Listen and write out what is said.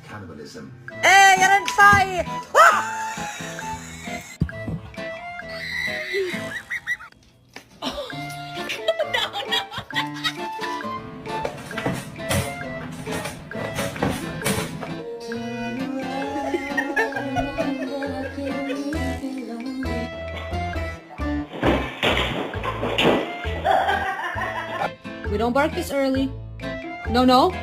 Cannibalism. Eh, yan ang say! We don't bark this early. No, no.